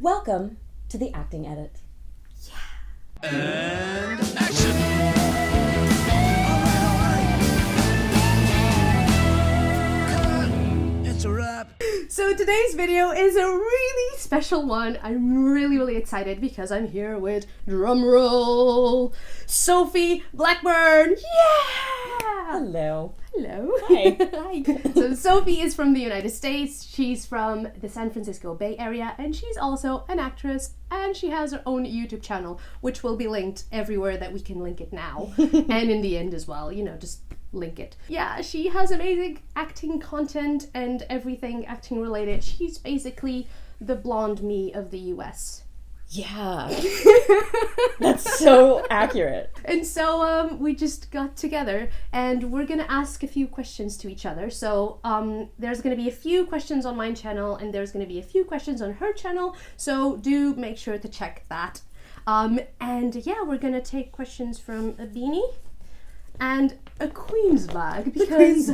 Welcome to the Acting Edit. And action! It's a wrap. So today's video is a really special one. I'm really excited because I'm here with, drumroll, Sophie Blackburn. Yeah! Hello. Hello. Hi. Hi. So Sophie is from the United States. She's from the San Francisco Bay Area, and she's also an actress, and she has her own YouTube channel, which will be linked everywhere that we can link it now, and in the end as well, just link it. Yeah, she has amazing acting content and everything acting related. She's basically the blonde me of the US. Yeah. That's so accurate. And so we just got together and we're gonna ask a few questions to each other. So there's gonna be a few questions on my channel and there's gonna be a few questions on her channel. So do make sure to check that. And yeah, we're gonna take questions from a beanie and a Queen's bag because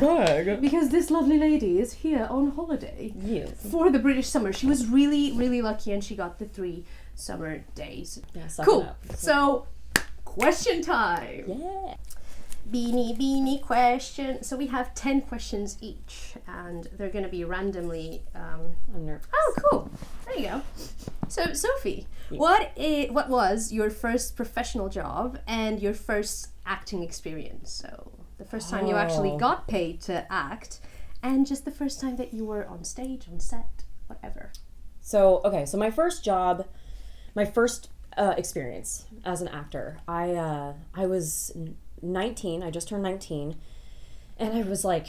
this lovely lady is here on holiday for the British summer. She was really lucky and she got the 3 summer days. Yeah, cool. So, question time. Yeah. Beanie question. So we have 10 questions each, and they're going to be randomly. I'm nervous. Oh, cool. There you go. So, Sophie, what was your first professional job and your first acting experience? So, the first time you actually got paid to act, and just the first time that you were on stage, on set, whatever. So my first job, my first experience as an actor, I was 19, I just turned 19, and I was like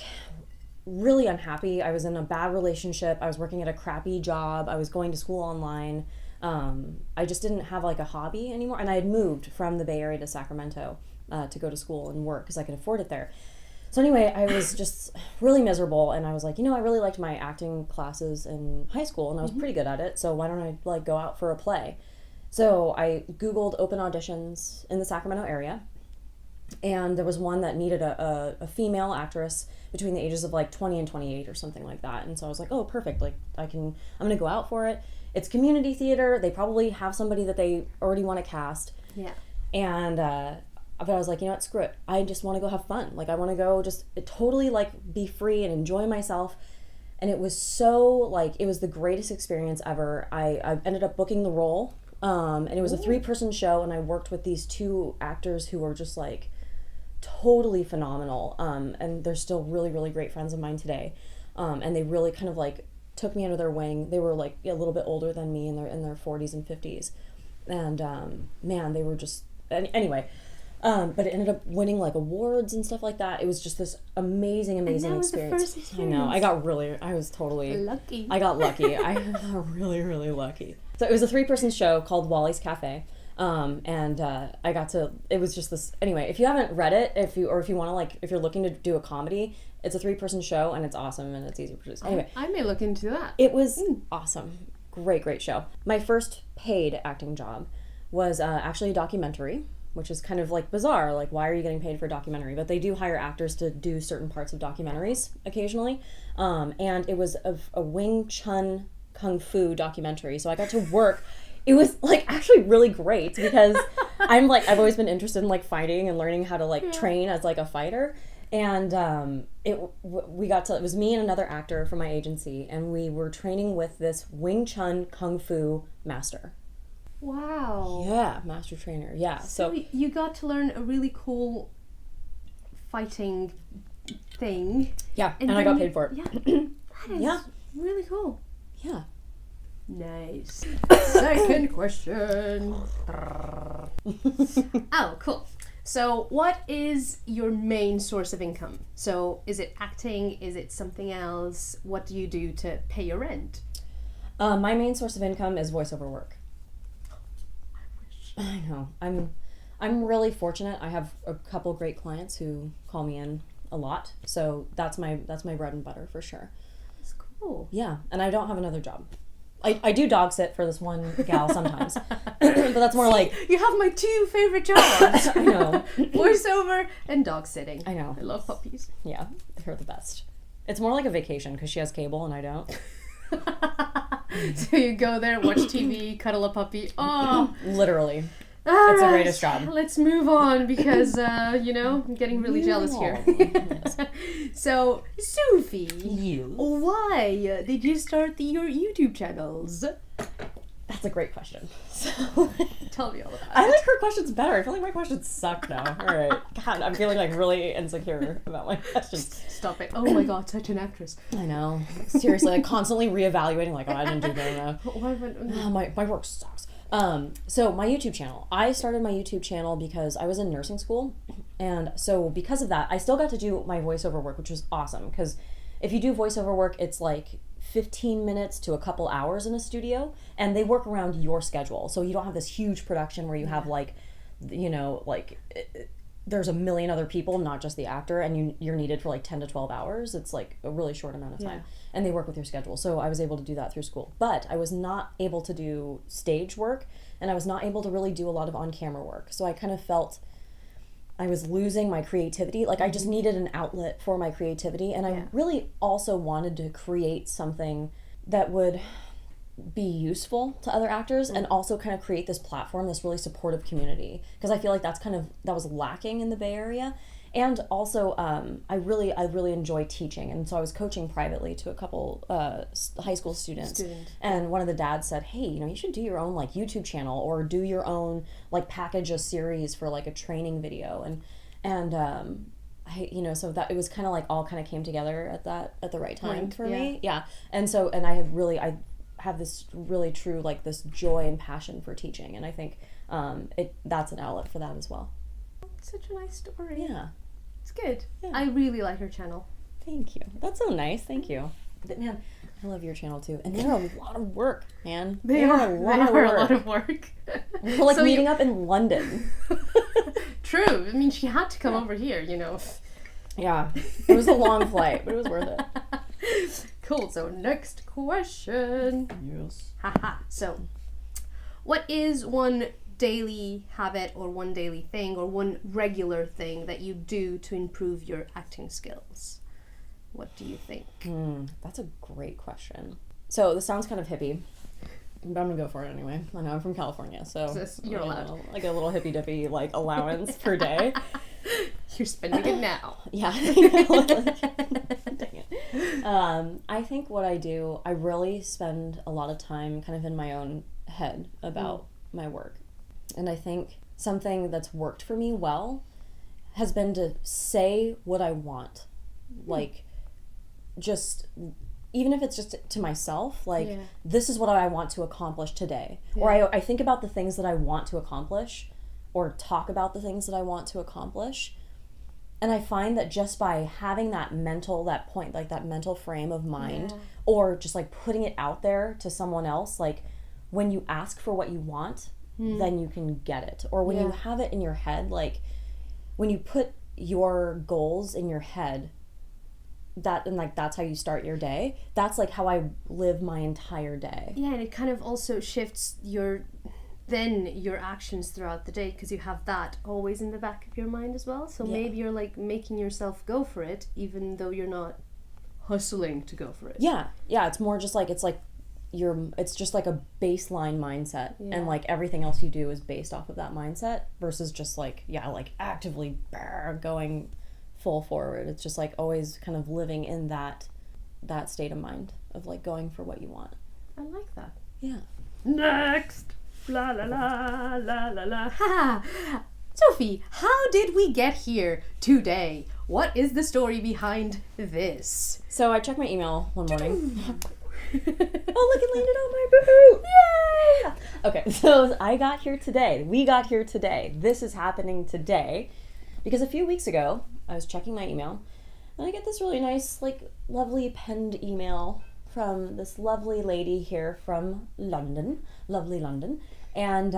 really unhappy. I was in a bad relationship, I was working at a crappy job, I was going to school online. I just didn't have like a hobby anymore, and I had moved from the Bay Area to Sacramento to go to school and work because I could afford it there. So anyway, I was just really miserable, and I was like, I really liked my acting classes in high school, and I was pretty good at it, so why don't I go out for a play? So I Googled open auditions in the Sacramento area, and there was one that needed a female actress between the ages of 20 and 28 or something like that. And so I was like, oh, perfect, I'm gonna go out for it. It's community theater, they probably have somebody that they already want to cast. Yeah. And but I was like, screw it. I just want to go have fun. I want to go just totally be free and enjoy myself. And it was so it was the greatest experience ever. I ended up booking the role. And it was a 3-person show, and I worked with these 2 actors who were just totally phenomenal. And they're still really great friends of mine today. And they really kind of took me under their wing. They were a little bit older than me, in their 40s and 50s. And man, they were just anyway. But it ended up winning awards and stuff like that. It was just this amazing experience. The first experience. I know. I was totally lucky. I got lucky. I got really lucky. So it was a 3-person show called Wally's Cafe. And I got to, it was just this, anyway, if you haven't read it, if you want to if you're looking to do a comedy, it's a 3-person show and it's awesome and it's easy to produce. Anyway. I may look into that. It was awesome. Great show. My first paid acting job was actually a documentary, which is kind of bizarre. Why are you getting paid for a documentary? But they do hire actors to do certain parts of documentaries occasionally. And it was a Wing Chun Kung Fu documentary. So I got to work. It was actually really great because I've always been interested in fighting and learning how to train as a fighter. And it was me and another actor from my agency, and we were training with this Wing Chun Kung Fu master. Wow. Yeah, master trainer. Yeah. So you got to learn a really cool fighting thing. Yeah, and I got paid for it. Yeah. That is really cool. Yeah. Nice. Second question. Oh, cool. So what is your main source of income? So is it acting? Is it something else? What do you do to pay your rent? My main source of income is voiceover work. I know. I'm really fortunate. I have a couple great clients who call me in a lot. So that's my bread and butter for sure. That's cool. Yeah, and I don't have another job. I do dog sit for this one gal sometimes. But that's more you have my 2 favorite jobs. I know. Voiceover and dog sitting. I know. I love puppies. Yeah, they're the best. It's more like a vacation because she has cable and I don't. So you go there, watch TV, cuddle a puppy. Oh, Literally. all It's the right. greatest job. Let's move on because, I'm getting really jealous here. Yes. So, Sophie, Yes. why did you start your YouTube channels? That's a great question. So, Tell me all about I it. like her questions better. I feel like my questions suck now. All right. God, I'm feeling like really insecure about my questions. Stop it. Oh my god, such an actress. I know. Seriously, like constantly reevaluating, like, oh, I didn't do good enough. My work sucks. So my YouTube channel. I started my YouTube channel because I was in nursing school. And so because of that, I still got to do my voiceover work, which was awesome. Because if you do voiceover work, it's like 15 minutes to a couple hours in a studio, and they work around your schedule. So you don't have this huge production where you have like, there's a million other people, not just the actor, and you're needed for like 10 to 12 hours. It's like a really short amount of time. And they work with your schedule. So I was able to do that through school. But I was not able to do stage work, and I was not able to really do a lot of on-camera work. So I kind of felt I was losing my creativity. Like I just needed an outlet for my creativity. And I really also wanted to create something that would be useful to other actors and also kind of create this platform, this really supportive community. Because I feel like that was lacking in the Bay Area. And also, I really enjoy teaching. And so I was coaching privately to a couple high school students. And one of the dads said, hey, you should do your own like YouTube channel or do your own like package a series for like a training video. And so that it was kind of like all kind of came together at the right time for me. Yeah. And so, and I have this really true, like this joy and passion for teaching. And I think that's an outlet for that as well. Such a nice story. Yeah. It's good. Yeah. I really like her channel. Thank you. That's so nice. Thank you. But man, I love your channel too. And they're a lot of work, man. They are a lot of work. We're like meeting up in London. True. I mean, she had to come over here, Yeah. It was a long flight, but it was worth it. Cool. So next question. Yes. Haha. So, what is one daily habit or one daily thing or one regular thing that you do to improve your acting skills? What do you think? That's a great question. So this sounds kind of hippie, but I'm gonna go for it anyway. I know I'm from California, so you're allowed. Like a little hippy dippy like allowance per day. You're spending it now. Yeah. Dang it. I think what I do, I really spend a lot of time kind of in my own head about my work. And I think something that's worked for me well has been to say what I want. Like, just, even if it's just to myself, like, this is what I want to accomplish today. Yeah. Or I think about the things that I want to accomplish, or talk about the things that I want to accomplish. And I find that just by having that mental frame of mind, or just like putting it out there to someone else, like when you ask for what you want, then you can get it. Or when you have it in your head, like when you put your goals in your head, that's how you start your day. That's like how I live my entire day. Yeah, and it kind of also shifts your actions throughout the day because you have that always in the back of your mind as well. So maybe you're like making yourself go for it even though you're not hustling to go for it. Yeah. It's more just like it's just like a baseline mindset, and like everything else you do is based off of that mindset versus just like actively going full forward. It's just like always kind of living in that state of mind of like going for what you want. I like that. Yeah. Next. La la la la la la. Ha! Sophie, how did we get here today? What is the story behind this? So I checked my email one morning. Oh, look, it landed on my boot! Yay! Okay, so I got here today. We got here today. This is happening today because a few weeks ago, I was checking my email and I get this really nice, like, lovely penned email from this lovely lady here from London, lovely London. And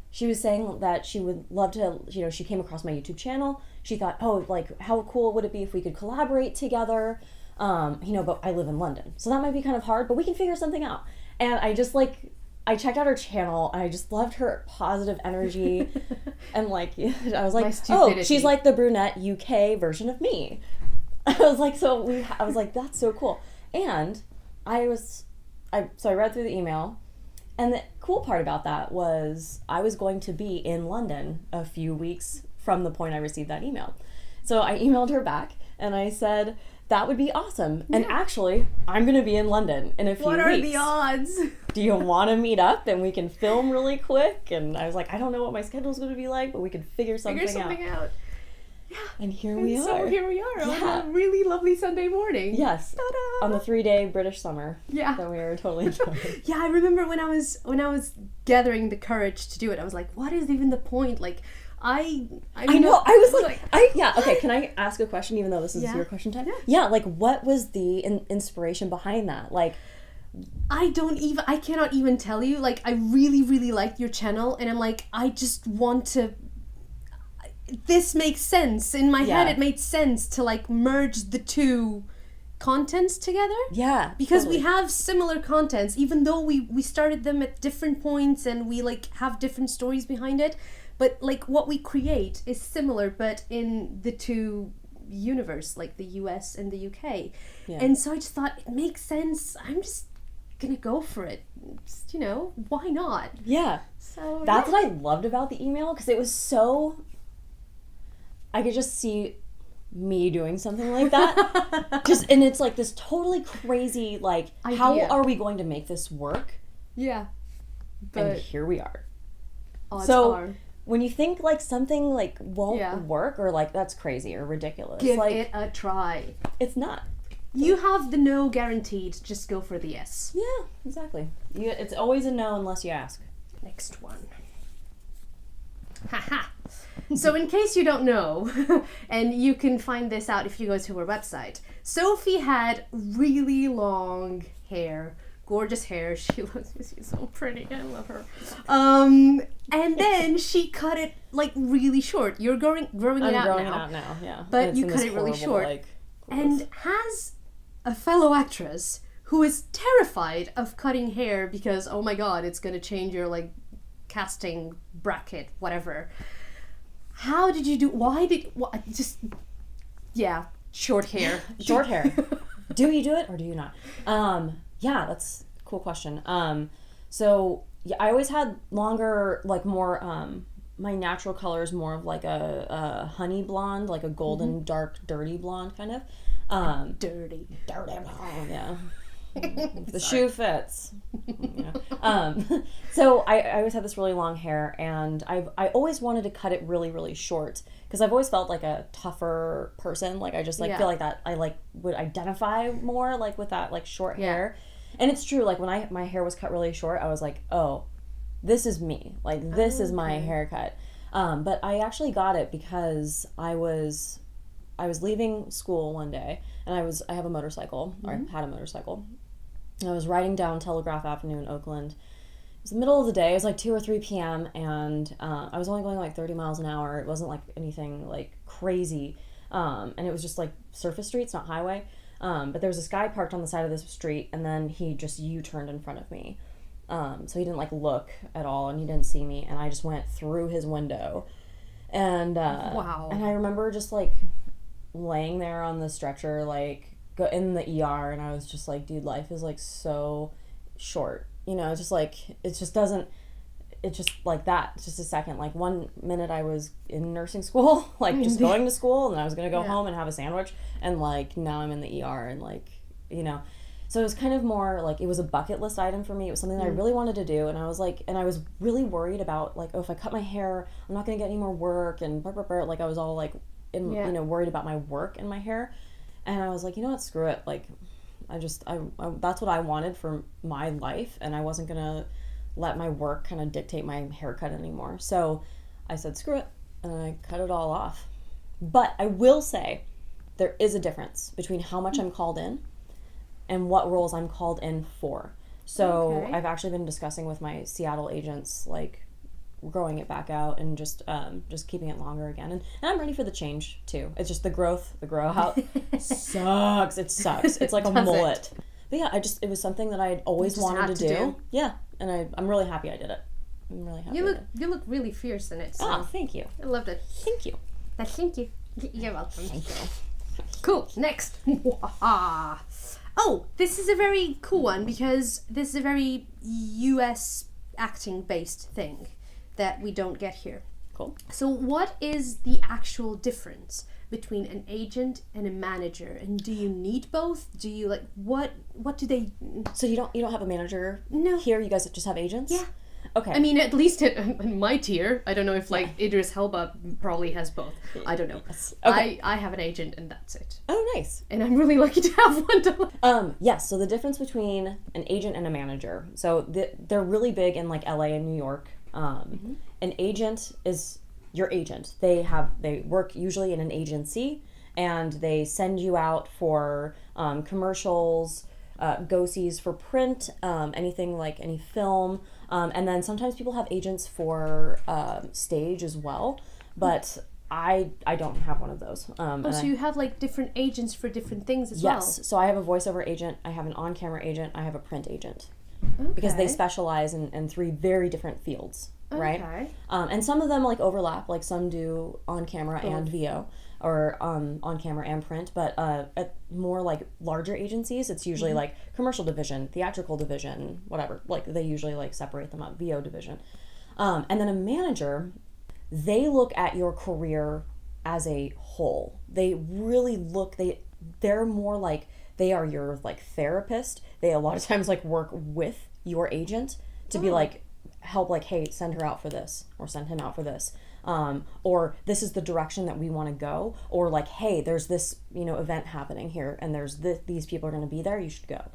she was saying that she would love to, she came across my YouTube channel. She thought, oh, like, how cool would it be if we could collaborate together? But I live in London, so that might be kind of hard, but we can figure something out. And I just I checked out her channel and I just loved her positive energy. And like, I was like, oh, she's like the brunette UK version of me. I was like, that's so cool. And I was I read through the email, and the cool part about that was I was going to be in London a few weeks from the point I received that email. So I emailed her back and I said, that would be awesome. And actually, I'm going to be in London in a few weeks. What are the odds? Do you want to meet up and we can film really quick? And I was like, I don't know what my schedule's going to be like, but we can figure something out. Yeah. And here we are. So here we are on a really lovely Sunday morning. Yes. Ta-da! On the 3-day British summer. Yeah. That we are totally enjoying. Yeah, I remember when I was gathering the courage to do it, I was like, what is even the point? Like, I know. I was like, okay, can I ask a question even though this is your question time? Yeah, like what was the inspiration behind that? Like, I cannot even tell you. Like, I really, really liked your channel and I'm like, I just want to, this makes sense. In my head, it made sense to like merge the two contents together. Yeah. Because we have similar contents, even though we started them at different points and we like have different stories behind it. But like what we create is similar, but in the two universe, like the US and the UK. Yeah. And so I just thought it makes sense. I'm just gonna go for it. Just, why not? Yeah. So that's what I loved about the email, because it was so, I could just see me doing something like that. And it's like this totally crazy, like, idea. How are we going to make this work? Yeah. But and here we are. Odds so are. When you think like something like won't work or like that's crazy or ridiculous, give like, it a try. It's not. You have the no guaranteed. Just go for the yes. Yeah, exactly. It's always a no unless you ask. Next one. Haha. So in case you don't know, and you can find this out if you go to her website, Sophie had really long hair. Gorgeous hair. She's so pretty. I love her. And then she cut it like really short. You're growing it out now. Yeah. But you cut it really short. And has a fellow actress who is terrified of cutting hair because, oh my god, it's gonna change your like casting bracket, whatever. How did you do? Short hair. Short hair. Do you do it or do you not? Yeah, that's a cool question. So yeah, I always had longer, like more, my natural color is more of like a honey blonde, like a golden, dark, dirty blonde kind of. Dirty blonde. Yeah. The shoe fits. So I always had this really long hair, and I always wanted to cut it really, really short because I've always felt like a tougher person. Like I just like feel like that I like would identify more like with that like short hair. And it's true, like when my hair was cut really short, I was like, oh, this is me. Like this is my haircut. But I actually got it because I was leaving school one day, and I have a motorcycle, or I had a motorcycle. And I was riding down Telegraph Avenue in Oakland. It was the middle of the day. It was like 2 or 3 p.m. and I was only going like 30 miles an hour. It wasn't like anything like crazy. And it was just like surface streets, not highway. But there was this guy parked on the side of this street, and then he just U-turned in front of me. So he didn't like look at all, and he didn't see me, and I just went through his window. And wow. And I remember just like laying there on the stretcher, like in the ER, and I was just like, dude, life is like so short. It's just like it's just like that. It's just a second. Like 1 minute I was in nursing school, like just going to school, and I was gonna go home and have a sandwich, and like now I'm in the ER, and like so it was kind of more like it was a bucket list item for me. It was something that I really wanted to do, and I was like, and I was really worried about like, oh, if I cut my hair, I'm not gonna get any more work, and like I was all like worried about my work and my hair. And I was like, you know what, screw it. Like, I that's what I wanted for my life, and I wasn't going to let my work kind of dictate my haircut anymore. So I said, screw it, and I cut it all off. But I will say there is a difference between how much I'm called in and what roles I'm called in for. So I've actually been discussing with my Seattle agents, like, growing it back out and just keeping it longer again, and I'm ready for the change too. It's just the grow out sucks. It sucks. It's like a mullet. But yeah, it was something that I had always wanted to do. Yeah, and I'm really happy I did it. I'm really happy. You look really fierce in it. So. Oh, thank you. I loved it. Thank you. Thank you. You're welcome. Thank you. Cool. Next. Oh, this is a very cool one because this is a very US acting based thing that we don't get here. Cool. So what is the actual difference between an agent and a manager, and do you need both? Do you like what do they? So you don't have a manager No. here? You guys just have agents? Yeah. Okay. I mean, at least in my tier, I don't know if like Idris Elba probably has both. I don't know. Yes. Okay. I have an agent and that's it. Oh, nice. And I'm really lucky to have one. Yes. So the difference between an agent and a manager. So they're really big in like LA and New York. An agent is your agent. They work usually in an agency, and they send you out for commercials, go-sees for print, anything like any film, and then sometimes people have agents for stage as well, but I don't have one of those. So you have like different agents for different things as well? Yes, so I have a voiceover agent, I have an on-camera agent, I have a print agent. Okay. Because they specialize in 3 very different fields, right? Okay. And some of them like overlap, like some do on-camera and VO, or on-camera and print, but at more like larger agencies, it's usually like commercial division, theatrical division, whatever. Like they usually like separate them up, VO division. And then a manager, they look at your career as a whole. They really they're more like, they are your like therapist. They a lot of times like work with your agent to be like, help, like, hey, send her out for this, or send him out for this, or this is the direction that we want to go, or like, hey, there's this event happening here, and there's these people are going to be there, you should go.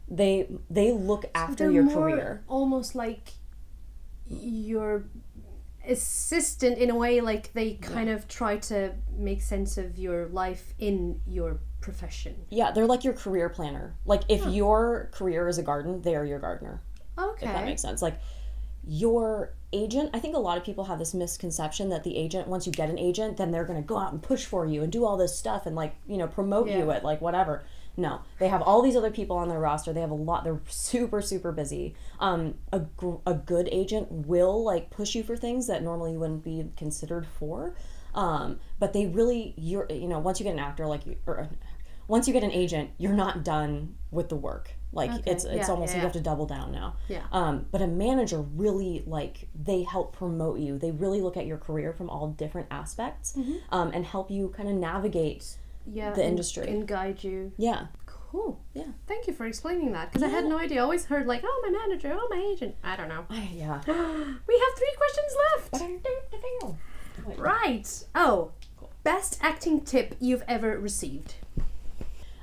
They look after your career, almost like your assistant in a way. Like they kind of try to make sense of your life in your profession. Yeah, they're like your career planner. Like if your career is a garden, they are your gardener. Okay. If that makes sense. Like your agent, I think a lot of people have this misconception that the agent, once you get an agent, then they're going to go out and push for you and do all this stuff and like, promote you at like whatever. No, they have all these other people on their roster. They have a lot. They're super, super busy. A good agent will like push you for things that normally you wouldn't be considered for. But they really, once you get an actor, once you get an agent, you're not done with the work. Like it's almost like you have to double down now. Yeah. But a manager really they help promote you. They really look at your career from all different aspects, and help you kind of navigate the industry and guide you. Yeah. Cool. Yeah. Thank you for explaining that, because I had no idea. I always heard like, oh, my manager, oh, my agent. I don't know. Yeah. We have 3 questions left. Right. Oh, best acting tip you've ever received.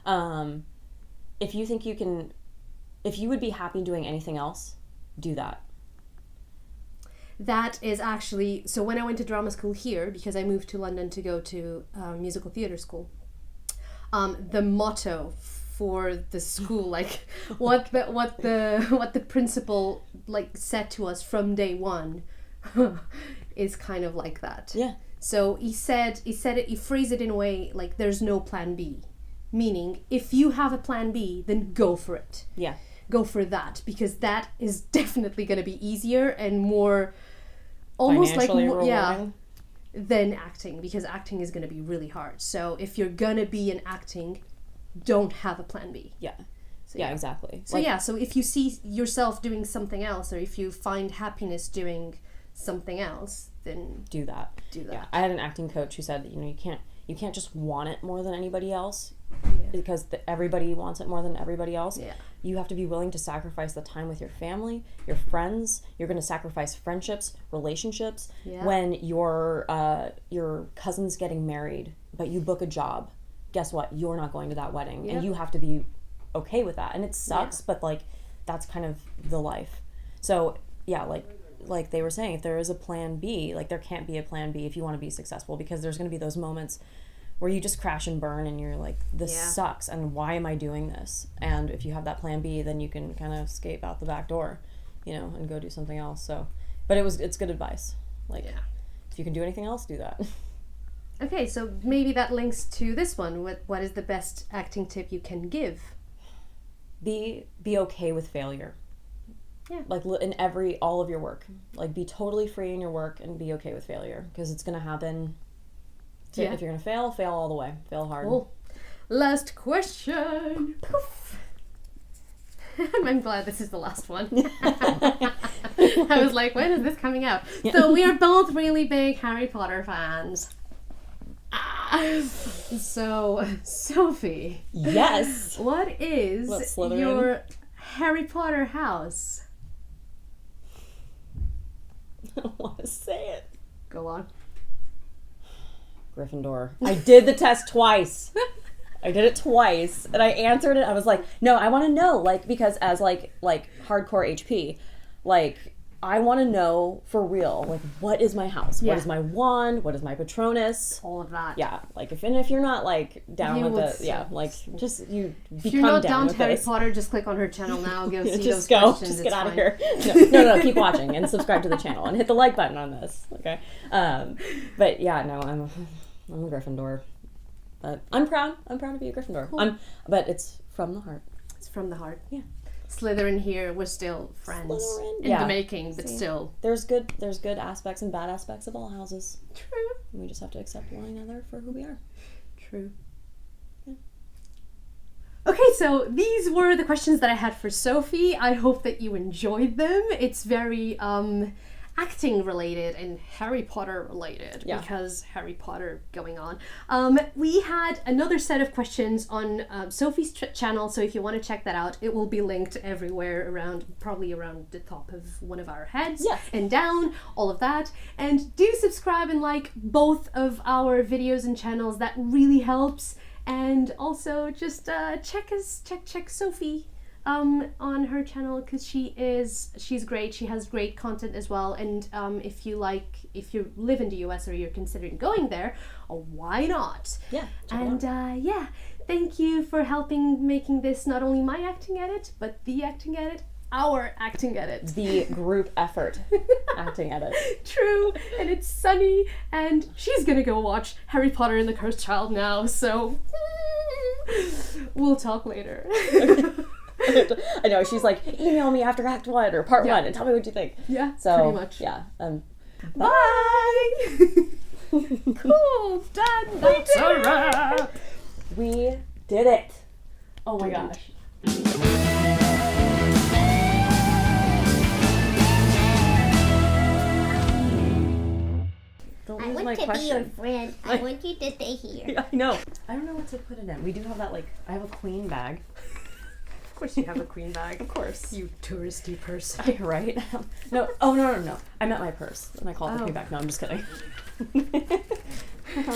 If you think if you would be happy doing anything else, do that. That is actually, so when I went to drama school here, because I moved to London to go to musical theatre school, the motto for the school, like what the principal like said to us from day one, is kind of like that. Yeah. So he phrased it in a way like there's no plan B, meaning if you have a plan B, then go for it. Yeah. Go for that, because that is definitely going to be easier and more almost like than acting, because acting is going to be really hard. So if you're going to be in acting, don't have a plan B. Yeah. So, yeah, exactly. So so if you see yourself doing something else, or if you find happiness doing something else, then do that. Yeah. I had an acting coach who said, you can't just want it more than anybody else, because everybody wants it more than everybody else. Yeah. You have to be willing to sacrifice the time with your family, your friends. You're going to sacrifice friendships, relationships. Yeah. When your cousin's getting married, but you book a job, guess what? You're not going to that wedding, and you have to be okay with that. And it sucks, but like that's kind of the life. So yeah, like they were saying, if there is a plan B, like there can't be a plan B if you want to be successful, because there's going to be those moments where you just crash and burn and you're like, this sucks, and why am I doing this? And if you have that plan B, then you can kind of escape out the back door, and go do something else. So, but it's good advice. Like, if you can do anything else, do that. Okay, so maybe that links to this one. What is the best acting tip you can give? Be okay with failure. Yeah. Like in all of your work, like be totally free in your work and be okay with failure, because it's going to happen. If you're going to fail all the way. Fail hard. Cool. Last question. Poof. I'm glad this is the last one. I was like, when is this coming out? So we are both really big Harry Potter fans. So, Sophie. Yes. What is your Harry Potter house? I don't want to say it. Go on. Gryffindor. I did the test twice. I did it twice, and I answered it. I was like, no, I want to know, like, because as like hardcore HP, like, I want to know for real, like, what is my house? Yeah. What is my wand? What is my Patronus? All of that. Yeah, like, if you're not like down You with would the, yeah, like, just you become If you're not down down with to Harry this. Potter, just click on her channel now. Go see Just those go, questions. just It's get out of fine. here. No, keep watching and subscribe to the channel and hit the like button on this. Okay, but yeah, no, I'm a Gryffindor, but I'm proud to be a Gryffindor. Cool. But it's from the heart. It's from the heart. Yeah. Slytherin here, we're still friends Slytherin. in the making, but still. There's good aspects and bad aspects of all houses. True. We just have to accept one another for who we are. True. Yeah. Okay, so these were the questions that I had for Sophie. I hope that you enjoyed them. It's very acting related and Harry Potter related, because Harry Potter going on. We had another set of questions on Sophie's channel, so if you want to check that out, it will be linked everywhere probably around the top of one of our heads and down, all of that. And do subscribe and like both of our videos and channels. That really helps. And also just check Sophie on her channel, because she's great. She has great content as well. And if you live in the US or you're considering going there, why not? Yeah. And thank you for helping making this not only my acting edit, but the acting edit, our acting edit, the group effort acting edit. True. And it's Sunny, and she's gonna go watch Harry Potter and the Cursed Child now, so we'll talk later. I know, she's like, email me after Act 1 or Part 1 and tell me what you think. Yeah, so, pretty much. Yeah. Bye! Cool, done. That's a wrap. We did it. Oh my gosh. I want to be your friend. I want you to stay here. Yeah, I know. I don't know what to put it in. We do have that, like, I have a queen bag. Of course you have a queen bag. Of course. You touristy person. Right? No. Oh, no. I meant my purse. And I call it the queen bag. No, I'm just kidding.